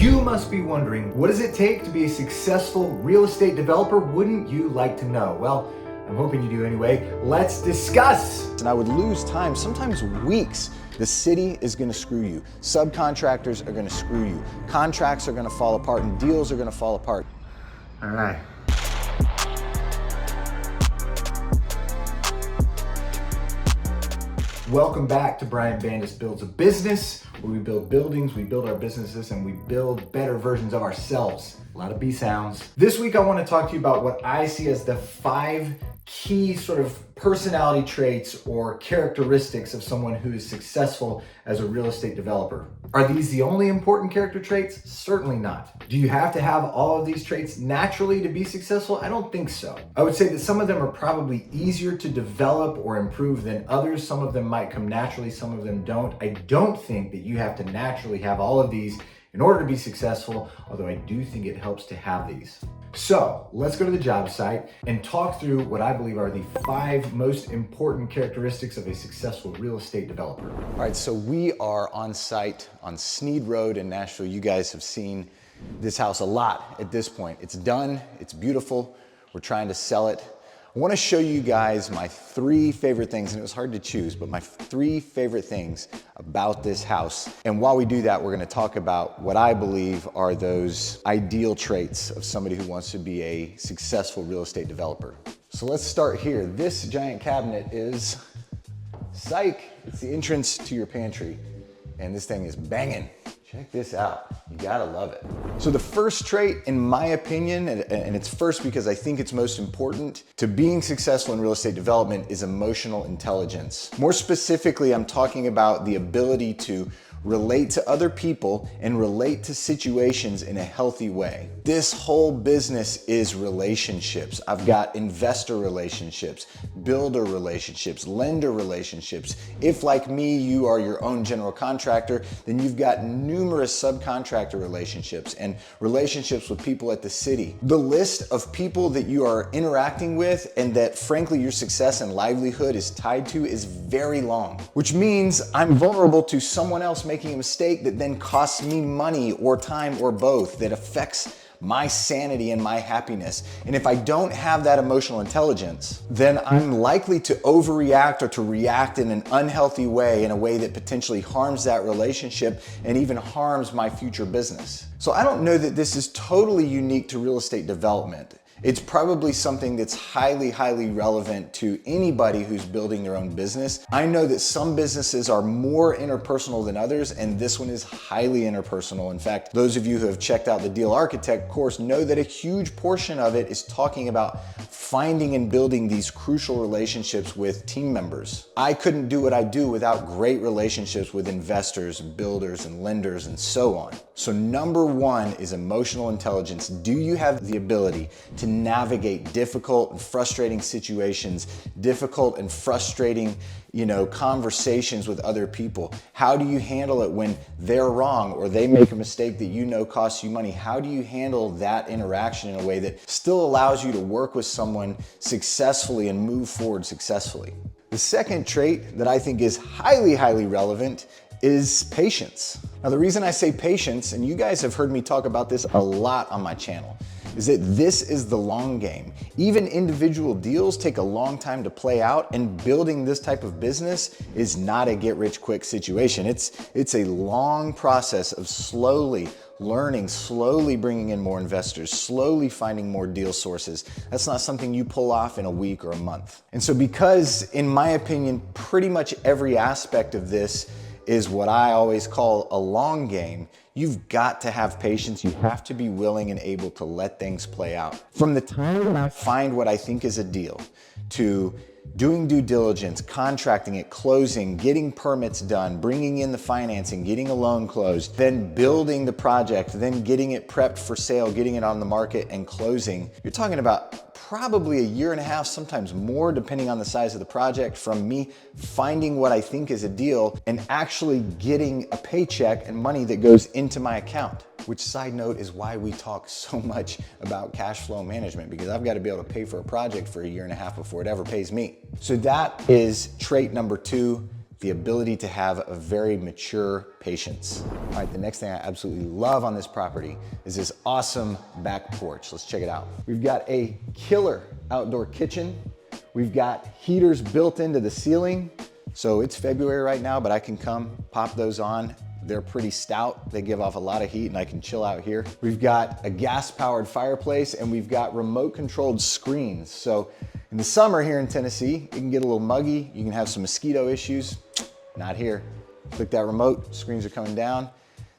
You must be wondering, what does it take to be a successful real estate developer? Wouldn't you like to know? Well, I'm hoping you do anyway. Let's discuss. And I would lose time, sometimes weeks. The city is gonna screw you. Subcontractors are gonna screw you. Contracts are gonna fall apart and deals are gonna fall apart. All right. Welcome back to Brian Bandas Builds a Business, where we build buildings, we build our businesses, and we build better versions of ourselves. A lot of B sounds. This week I want to talk to you about what I see as the 5 key sort of personality traits or characteristics of someone who is successful as a real estate developer. Are these the only important character traits? Certainly not. Do you have to have all of these traits naturally to be successful? I don't think so. I would say that some of them are probably easier to develop or improve than others. Some of them might come naturally, some of them don't. I don't think that you have to naturally have all of these in order to be successful, although I do think it helps to have these. So let's go to the job site and talk through what I believe are the 5 most important characteristics of a successful real estate developer. All right, so we are on site on Sneed Road in Nashville. You guys have seen this house a lot at this point. It's done, it's beautiful. We're trying to sell it. I want to show you guys my 3 favorite things, and it was hard to choose, but my 3 favorite things about this house. And while we do that, we're going to talk about what I believe are those ideal traits of somebody who wants to be a successful real estate developer. So let's start here. This giant cabinet is psych. It's the entrance to your pantry, and this thing is banging. Check this out. You gotta love it. So the first trait, in my opinion, and it's first because I think it's most important to being successful in real estate development, is emotional intelligence. More specifically, I'm talking about the ability to relate to other people and relate to situations in a healthy way. This whole business is relationships. I've got investor relationships, builder relationships, lender relationships. If, like me, you are your own general contractor, then you've got numerous subcontractor relationships and relationships with people at the city. The list of people that you are interacting with and that, frankly, your success and livelihood is tied to is very long, which means I'm vulnerable to someone else making a mistake that then costs me money or time or both, that affects my sanity and my happiness. And if I don't have that emotional intelligence, then I'm likely to overreact or to react in an unhealthy way, in a way that potentially harms that relationship and even harms my future business. So I don't know that this is totally unique to real estate development. It's probably something that's highly, highly relevant to anybody who's building their own business. I know that some businesses are more interpersonal than others, and this one is highly interpersonal. In fact, those of you who have checked out the Deal Architect course know that a huge portion of it is talking about finding and building these crucial relationships with team members. I couldn't do what I do without great relationships with investors, builders, and lenders, and so on. So number 1 is emotional intelligence. Do you have the ability to navigate difficult and frustrating situations, difficult and frustrating, conversations with other people? How do you handle it when they're wrong or they make a mistake that you know costs you money? How do you handle that interaction in a way that still allows you to work with someone successfully and move forward successfully? The second trait that I think is highly, highly relevant is patience. Now, the reason I say patience, and you guys have heard me talk about this a lot on my channel, is that this is the long game. Even individual deals take a long time to play out, and building this type of business is not a get-rich-quick situation. It's a long process of slowly learning, slowly bringing in more investors, slowly finding more deal sources. That's not something you pull off in a week or a month. And so because, in my opinion, pretty much every aspect of this is what I always call a long game, you've got to have patience. You have to be willing and able to let things play out. From the time that I find what I think is a deal, to doing due diligence, contracting it, closing, getting permits done, bringing in the financing, getting a loan closed, then building the project, then getting it prepped for sale, getting it on the market and closing, you're talking about probably a year and a half, sometimes more, depending on the size of the project, from me finding what I think is a deal and actually getting a paycheck and money that goes into my account. Which, side note, is why we talk so much about cash flow management, because I've got to be able to pay for a project for a year and a half before it ever pays me. So that is trait number 2. the ability to have a very mature patience. All right, the next thing I absolutely love on this property is this awesome back porch. Let's check it out. We've got a killer outdoor kitchen. We've got heaters built into the ceiling. So it's February right now, but I can come pop those on. They're pretty stout. They give off a lot of heat and I can chill out here. We've got a gas-powered fireplace and we've got remote-controlled screens. So in the summer here in Tennessee, it can get a little muggy. You can have some mosquito issues. Not here. Click that remote, screens are coming down.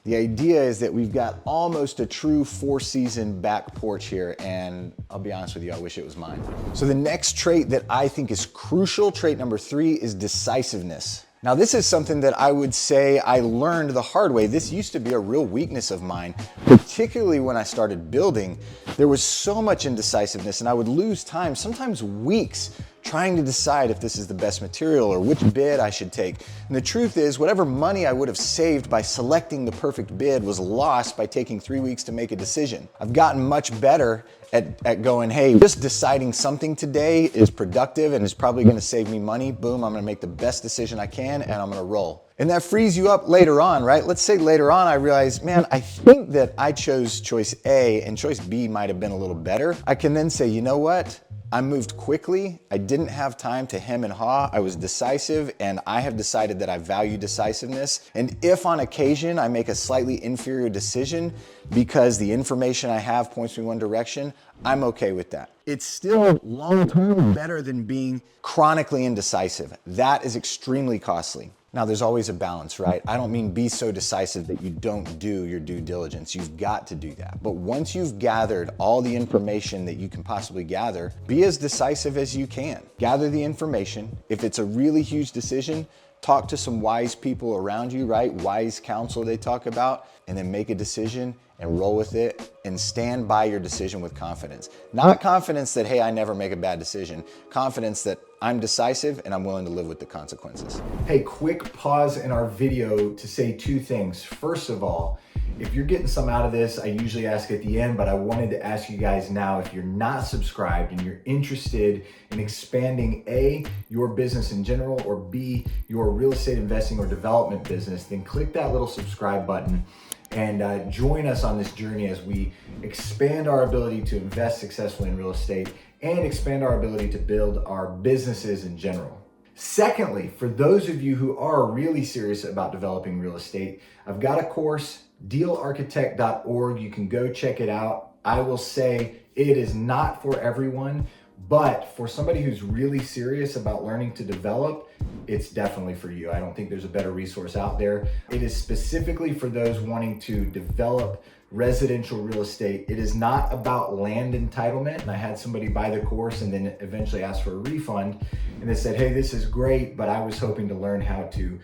The idea is that we've got almost a true four-season back porch here, and I'll be honest with you, I wish it was mine. So the next trait that I think is crucial, trait number 3, is decisiveness. Now this is something that I would say I learned the hard way. This used to be a real weakness of mine, particularly when I started building. There was so much indecisiveness and I would lose time, sometimes weeks, trying to decide if this is the best material or which bid I should take. And the truth is, whatever money I would have saved by selecting the perfect bid was lost by taking 3 weeks to make a decision. I've gotten much better at going, hey, just deciding something today is productive and is probably gonna save me money. Boom, I'm gonna make the best decision I can and I'm gonna roll. And that frees you up later on, right? Let's say later on I realize, man, I think that I chose choice A and choice B might have been a little better. I can then say, you know what? I moved quickly. I didn't have time to hem and haw. I was decisive and I have decided that I value decisiveness. And if on occasion I make a slightly inferior decision because the information I have points me one direction, I'm okay with that. It's still long-term better than being chronically indecisive. That is extremely costly. Now there's always a balance, right? I don't mean be so decisive that you don't do your due diligence. You've got to do that. But once you've gathered all the information that you can possibly gather, be as decisive as you can. Gather the information. If it's a really huge decision, talk to some wise people around you, right? Wise counsel they talk about, and then make a decision and roll with it and stand by your decision with confidence. Not confidence that, hey, I never make a bad decision. Confidence that I'm decisive and I'm willing to live with the consequences. Hey, quick pause in our video to say 2 things. First of all, if you're getting some out of this, I usually ask at the end, but I wanted to ask you guys now, if you're not subscribed and you're interested in expanding A, your business in general, or B, your real estate investing or development business, then click that little subscribe button and join us on this journey as we expand our ability to invest successfully in real estate and expand our ability to build our businesses in general. Secondly, for those of you who are really serious about developing real estate, I've got a course, devleoper.org. You can go check it out. I will say it is not for everyone, but for somebody who's really serious about learning to develop, it's definitely for you. I don't think there's a better resource out there. It is specifically for those wanting to develop residential real estate. It is not about land entitlement. And I had somebody buy the course and then eventually ask for a refund. And they said, hey, this is great, but I was hoping to learn how to,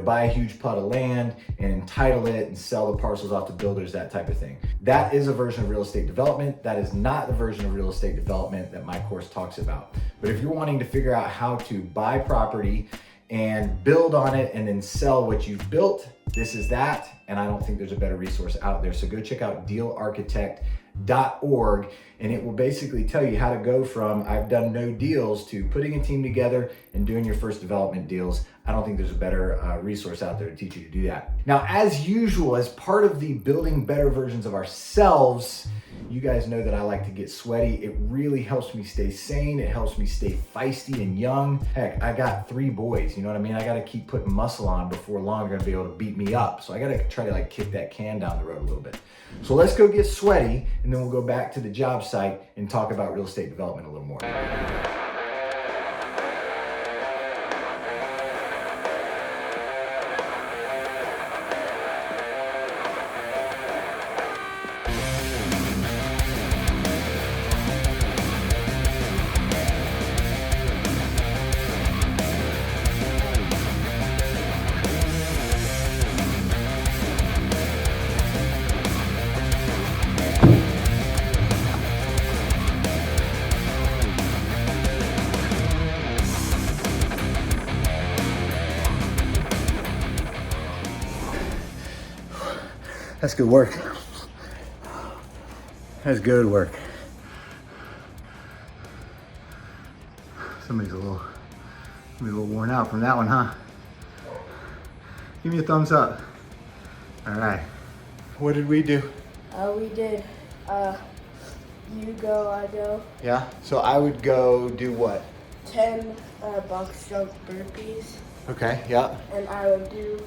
buy a huge plot of land and entitle it and sell the parcels off to builders, that type of thing. That is a version of real estate development. That is not the version of real estate development that my course talks about. But if you're wanting to figure out how to buy property and build on it and then sell what you've built, this is that. And I don't think there's a better resource out there. So go check out dealarchitect.org and it will basically tell you how to go from I've done no deals to putting a team together and doing your first development deals. I don't think there's a better resource out there to teach you to do that. Now, as usual, as part of the building better versions of ourselves, you guys know that I like to get sweaty. It really helps me stay sane. It helps me stay feisty and young. Heck, I got 3 boys, you know what I mean? I gotta keep putting muscle on. Before long, they're gonna be able to beat me up. So I gotta try to kick that can down the road a little bit. So let's go get sweaty and then we'll go back to the job site and talk about real estate development a little more. That's good work. That's good work. Somebody's a little worn out from that one, huh? Give me a thumbs up. All right. What did we do? We did, you go, I go. Yeah, so I would go do what? 10 box jump burpees, Okay, yeah. and I would do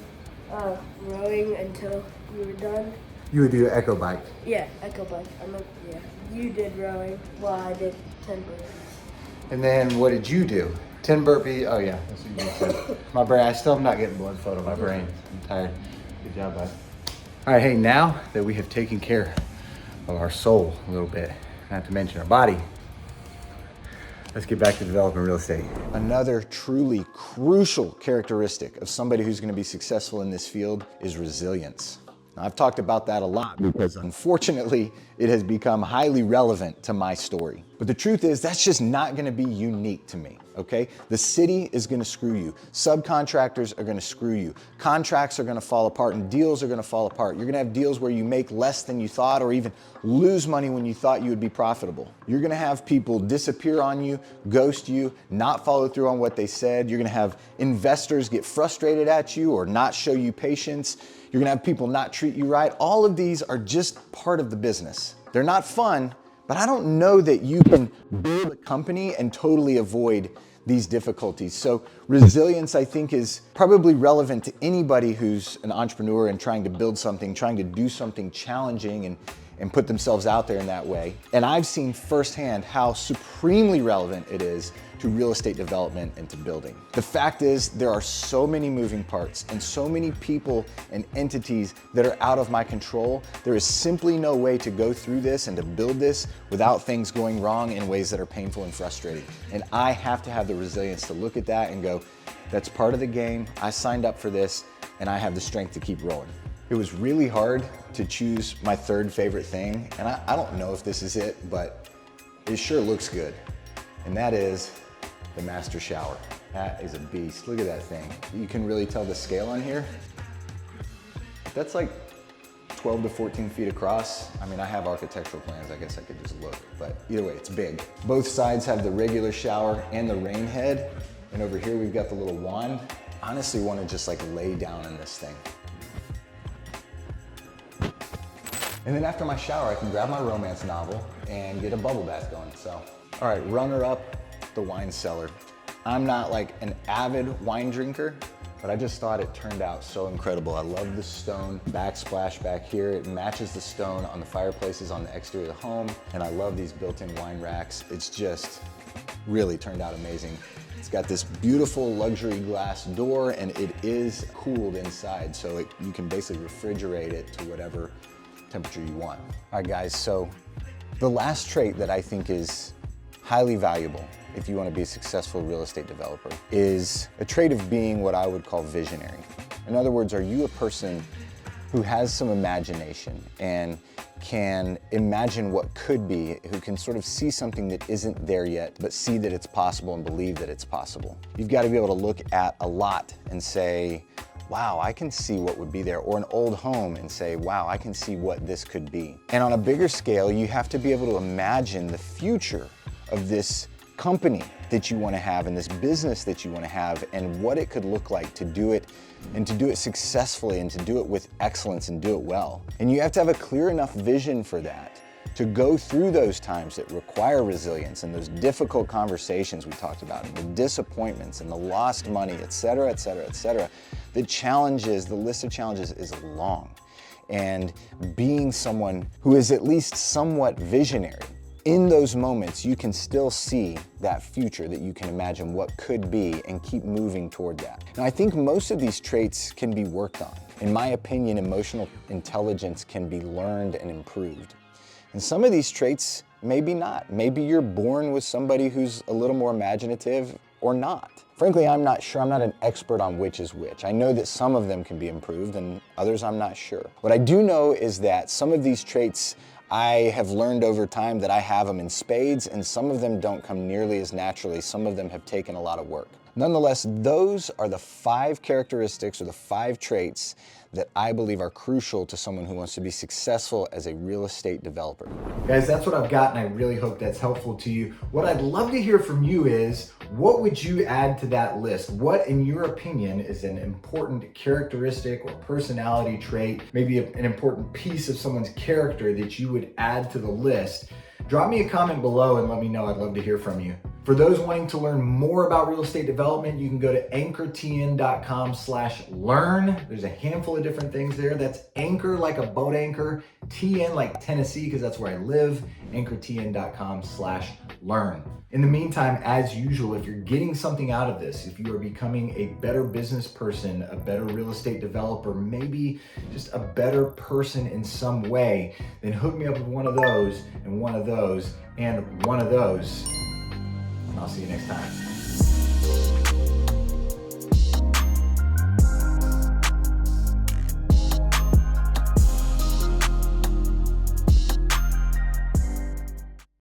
rowing until you were done. You would do echo bike. Yeah, echo bike. Yeah. You did rowing while I did 10 burpees. And then what did you do? 10 burpee. Oh yeah, that's what you said. My brain, I still am not getting blood flow to my brain. I'm tired. Good job, bud. All right, hey, now that we have taken care of our soul a little bit, not to mention our body, let's get back to developing real estate. Another truly crucial characteristic of somebody who's gonna be successful in this field is resilience. Now, I've talked about that a lot because unfortunately, it has become highly relevant to my story. But the truth is, that's just not gonna be unique to me, okay? The city is gonna screw you. Subcontractors are gonna screw you. Contracts are gonna fall apart and deals are gonna fall apart. You're gonna have deals where you make less than you thought or even lose money when you thought you would be profitable. You're gonna have people disappear on you, ghost you, not follow through on what they said. You're gonna have investors get frustrated at you or not show you patience. You're gonna have people not treat you right. All of these are just part of the business. They're not fun, but I don't know that you can build a company and totally avoid these difficulties. So resilience, I think, is probably relevant to anybody who's an entrepreneur and trying to build something, trying to do something challenging and put themselves out there in that way. And I've seen firsthand how supremely relevant it is to real estate development and to building. The fact is, there are so many moving parts and so many people and entities that are out of my control. There is simply no way to go through this and to build this without things going wrong in ways that are painful and frustrating. And I have to have the resilience to look at that and go, that's part of the game. I signed up for this and I have the strength to keep rolling. It was really hard to choose my third favorite thing. And I don't know if this is it, but it sure looks good. And that is the master shower. That is a beast. Look at that thing. You can really tell the scale on here. That's like 12 to 14 feet across. I mean, I have architectural plans. I guess I could just look, but either way, it's big. Both sides have the regular shower and the rain head. And over here, we've got the little wand. I honestly want to just like lay down in this thing. And then after my shower, I can grab my romance novel and get a bubble bath going, so. All right, runner up, the wine cellar. I'm not like an avid wine drinker, but I just thought it turned out so incredible. I love the stone backsplash back here. It matches the stone on the fireplaces on the exterior of the home, and I love these built-in wine racks. It's just really turned out amazing. It's got this beautiful luxury glass door, and it is cooled inside, so you can basically refrigerate it to whatever temperature you want. All right, guys, so the last trait that I think is highly valuable if you want to be a successful real estate developer is a trait of being what I would call visionary. In other words, are you a person who has some imagination and can imagine what could be, who can sort of see something that isn't there yet, but see that it's possible and believe that it's possible? You've got to be able to look at a lot and say, wow, I can see what would be there, or an old home and say, wow, I can see what this could be. And on a bigger scale, you have to be able to imagine the future of this company that you want to have and this business that you want to have and what it could look like to do it and to do it successfully and to do it with excellence and do it well. And you have to have a clear enough vision for that to go through those times that require resilience and those difficult conversations we talked about and the disappointments and the lost money, et cetera, et cetera, et cetera. The challenges, the list of challenges is long. And being someone who is at least somewhat visionary, in those moments, you can still see that future that you can imagine what could be and keep moving toward that. Now, I think most of these traits can be worked on. In my opinion, emotional intelligence can be learned and improved. And some of these traits, maybe not. Maybe you're born with somebody who's a little more imaginative or not. Frankly, I'm not sure. I'm not an expert on which is which. I know that some of them can be improved and others I'm not sure. What I do know is that some of these traits I have learned over time that I have them in spades, and some of them don't come nearly as naturally. Some of them have taken a lot of work. Nonetheless, those are the 5 characteristics or the 5 traits that I believe are crucial to someone who wants to be successful as a real estate developer. Guys, that's what I've got, and I really hope that's helpful to you. What I'd love to hear from you is, what would you add to that list? What, in your opinion, is an important characteristic or personality trait, maybe an important piece of someone's character that you would add to the list? Drop me a comment below and let me know. I'd love to hear from you. For those wanting to learn more about real estate development, you can go to anchortn.com/learn. There's a handful of different things there. That's anchor like a boat anchor, TN like Tennessee, because that's where I live, anchortn.com/learn. In the meantime, as usual, if you're getting something out of this, if you are becoming a better business person, a better real estate developer, maybe just a better person in some way, then hook me up with one of those and one of those and one of those. I'll see you next time.